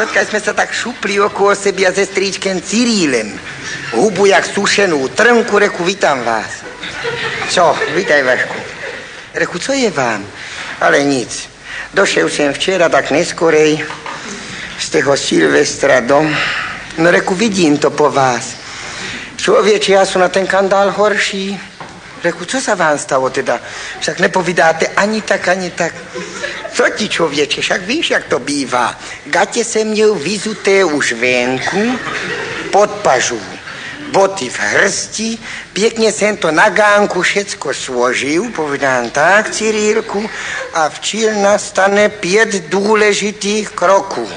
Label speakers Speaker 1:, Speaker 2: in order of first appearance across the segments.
Speaker 1: Sotka sme sa tak šupli okolo sebia se stríčkem Cyrílem. Hubu jak sušenú trnku, reku, vítam vás. Čo, vítaj, Vašku. Reku, co je vám? Ale nic. Došel som včera tak neskorej z toho Silvestra dom. No reku, vidím to po vás. Človeče, ja som na ten kandál horší. Reku, co sa vám stalo teda? Však nepovídáte ani tak, ani tak. Co ti, človeče, však víš, jak to bývá. Gate jsem měl vyzuté už venku, pod pažu, boty v hrsti, pěkně jsem to na gánku všecko složil, povedám tak, Cyrýlku, a včil nastane 5 důležitých kroků.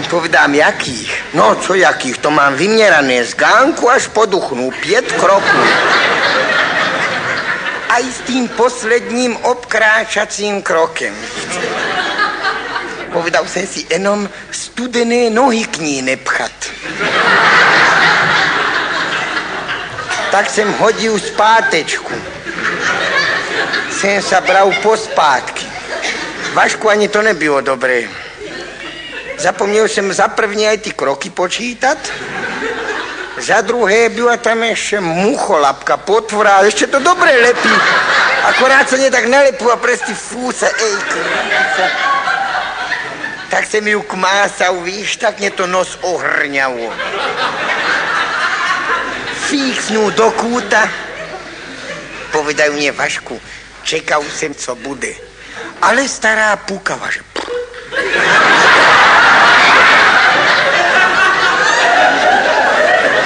Speaker 1: Povedám, jakých? No, co jakých? To mám vyměrané z gánku až po duchnu, 5 kroků. A i s tím posledním obkráčacím krokem. Povedal jsem si, jenom studené nohy k ní nepchat. Tak jsem hodil zpátečku. Jsem sa bral pospátky. Vašku, ani to nebylo dobré. Zapomněl jsem za první aj ty kroky počítat. Za druhé byla tam ještě mucholapka, potvora, ještě to dobré lepí. Akorát se mě tak nelepu a presti fúsa, tak jsem ju kmásal, víš, tak mě to nos ohrňalo. Fíksnul do kúta. Povedajú mě, Vašku, čekal jsem, co bude. Ale stará púkava, že...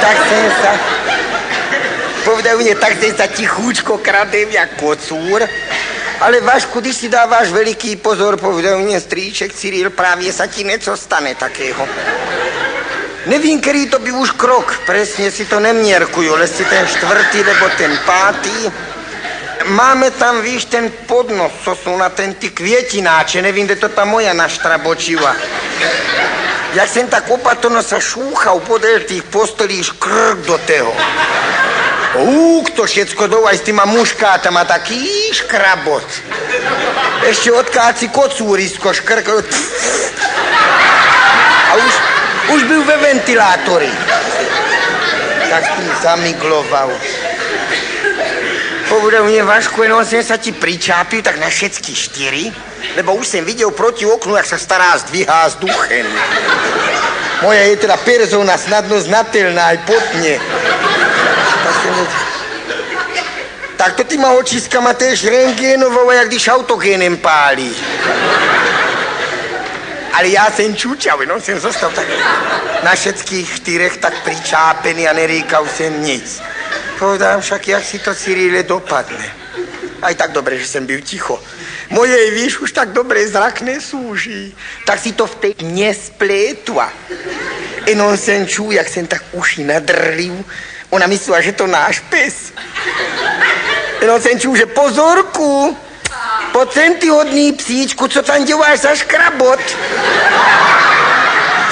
Speaker 1: Tak jsem sa... Povedajú mě, tak jsem sa tichúčko kradem jak kocúr. Ale Vašku, když si dáváš veliký pozor, povedajú mě, strýček Cyril, právě sa ti něco stane takého. Nevím, který to by už krok, presně si to neměrkuju, jestli ten 4. nebo ten 5. Máme tam, víš, ten podnos, co jsou na ten ty květináče, nevím, kde to ta moja naštrabočila. Jak jsem tak opatrno sa šúchal podél tých postelí, škrk do toho. To všetko dolu aj s týma muškátama, taký škrabot. Ešte odkáci kocúrisko škrkal. A už byl ve ventilátori. Tak s tým zamigloval. Povedal mne, Vašku, jenom som sa ti pričápil tak na všetky 4, lebo už som videl proti oknu, jak sa stará zdvíhá s duchem. Moja je teda persona snadno znatelná aj potne. Tak to týma očiskama též rentgénovou, jak když autogénem pálí. Ale já jsem čučal, jenom jsem zostal tak na všetkých 4 tak pričápený a neříkal jsem nic. Povedám však, jak si to, Cyríle, dopadne. Aj tak dobre, že jsem byl ticho. Mojej, víš, už tak dobre zrak nesúží. Tak si to v tej nesplétla. Jenom jsem čul, jak jsem tak uši nadrliv. Ona myslela, že to náš pes. Jenom jsem čul, že pozorku, poď sem ty hodný psíčku, co tam děláš za škrabot?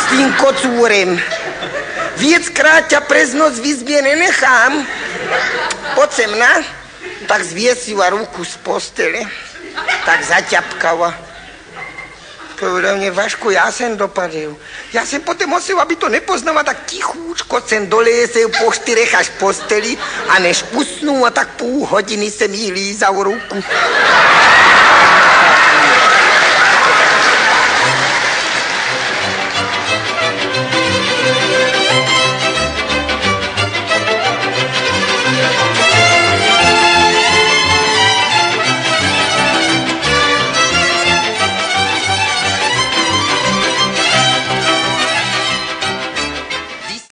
Speaker 1: S tím kocúrem. Viackrát ťa prez noc v izbě nenechám. Poď sem, na. Tak zviesila ruku z postele. Tak zaťapkala. Povedal mě, Vašku, já jsem dopadl. Já jsem potom musel, aby to nepoznala, tak tichúčko jsem dolezl po 4 až posteli a než usnula, tak půl hodiny jsem jí lízal ruku.